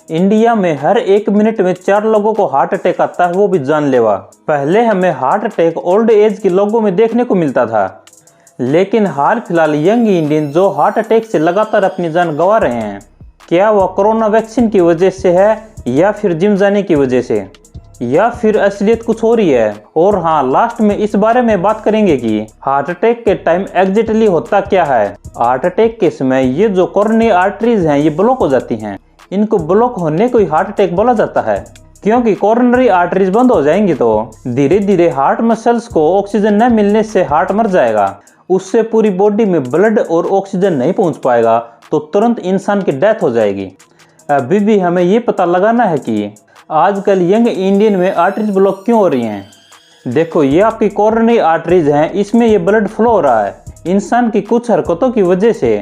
India में हर 1 minute में 4 लोगों को हार्ट अटैक आता है, वो भी जानलेवा। पहले हमें हार्ट अटैक ओल्ड एज के लोगों में देखने को मिलता था, लेकिन हाल फिलहाल यंग इंडियन जो हार्ट अटैक से लगातार अपनी जान गंवा रहे हैं, क्या वह कोरोना वैक्सीन की वजह से है या फिर जिम जाने की वजह से, या फिर असलियत कुछ हो रही है। और हाँ, लास्ट में इस बारे में बात करेंगे कि हार्ट अटैक के टाइम एग्जैक्टली होता क्या है। हार्ट अटैक के समय ये जो कोरोनरी आर्टरीज हैं ये ब्लॉक हो जाती हैं। इनको ब्लॉक होने को ही हार्ट अटैक बोला जाता है, क्योंकि कोरोनरी आर्टरीज बंद हो जाएंगी तो धीरे धीरे हार्ट मसल्स को ऑक्सीजन न मिलने से हार्ट मर जाएगा। उससे पूरी बॉडी में ब्लड और ऑक्सीजन नहीं पहुंच पाएगा तो तुरंत इंसान की डेथ हो जाएगी। अभी भी हमें ये पता लगाना है कि आजकल यंग इंडियन में आर्टरीज ब्लॉक क्यों हो रही हैं। देखो, ये आपकी कोरोनरी आर्टरीज हैं, इसमें ये ब्लड फ्लो हो रहा है। इंसान की कुछ हरकतों की वजह से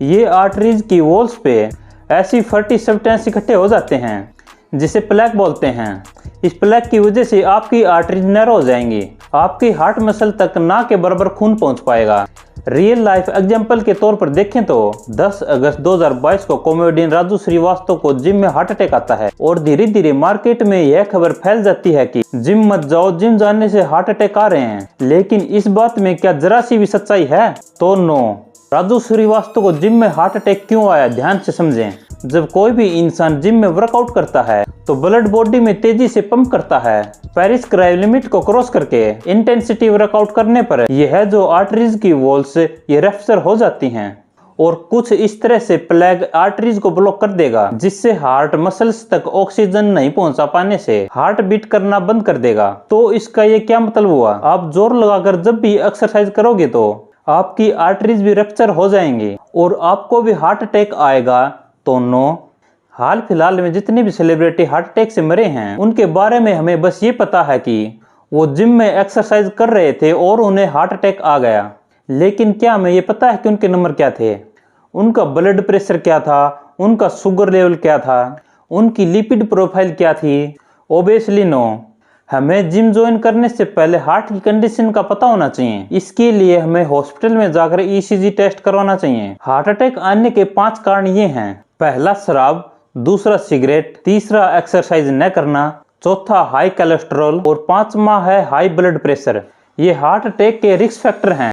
ये आर्टरीज की वॉल्स पे ऐसी फैटी सब्सटेंस इकट्ठे हो जाते हैं जिसे प्लेक बोलते हैं। इस प्लेक की वजह से आपकी आर्टरीज नैरो हो जाएंगी, आपकी हार्ट मसल तक ना के बराबर खून पहुंच पाएगा। रियल लाइफ एग्जांपल के तौर पर देखें तो 10 अगस्त 2022 को कॉमेडियन राजू श्रीवास्तव को जिम में हार्ट अटैक आता है और धीरे धीरे मार्केट में यह खबर फैल जाती है कि जिम मत जाओ, जिम जाने से हार्ट अटैक आ रहे हैं। लेकिन इस बात में क्या जरा सी भी सच्चाई है? तो नो। राजू श्रीवास्तव को जिम में हार्ट अटैक क्यों आया, ध्यान से समझें। जब कोई भी इंसान जिम में वर्कआउट करता है तो ब्लड बॉडी में तेजी से पंप करता है। प्रिस्क्राइब लिमिट को क्रॉस करके इंटेंसिटी वर्कआउट करने पर यह जो आर्टरीज की वॉल्स ये रफ्चर हो जाती हैं और कुछ इस तरह से प्लेग आर्टरीज को ब्लॉक कर देगा, जिससे हार्ट मसल्स तक ऑक्सीजन नहीं पहुंचा पाने से हार्ट बीट करना बंद कर देगा। तो इसका ये क्या मतलब हुआ? आप जोर लगाकर जब भी एक्सरसाइज करोगे तो आपकी आर्टरीज भी रप्चर हो जाएंगी और आपको भी हार्ट अटैक आएगा। तो नो। हाल फिलहाल में जितने भी सेलिब्रिटी हार्ट अटैक से मरे हैं उनके बारे में हमें बस ये पता है कि वो जिम में एक्सरसाइज कर रहे थे और उन्हें हार्ट अटैक आ गया। लेकिन क्या हमें ये पता है कि उनके नंबर क्या थे, उनका ब्लड प्रेशर क्या था, उनका शुगर लेवल क्या था, उनकी लिपिड प्रोफाइल क्या थी? Obviously no. हमें जिम ज्वाइन करने से पहले हार्ट की कंडीशन का पता होना चाहिए। इसके लिए हमें हॉस्पिटल में जाकर ईसीजी टेस्ट करवाना चाहिए। हार्ट अटैक आने के 5 कारण ये हैं। पहला शराब, दूसरा सिगरेट, तीसरा एक्सरसाइज न करना, चौथा हाई कोलेस्ट्रॉल और 5वां है हाई ब्लड प्रेशर। ये हार्ट अटैक के रिस्क फैक्टर हैं।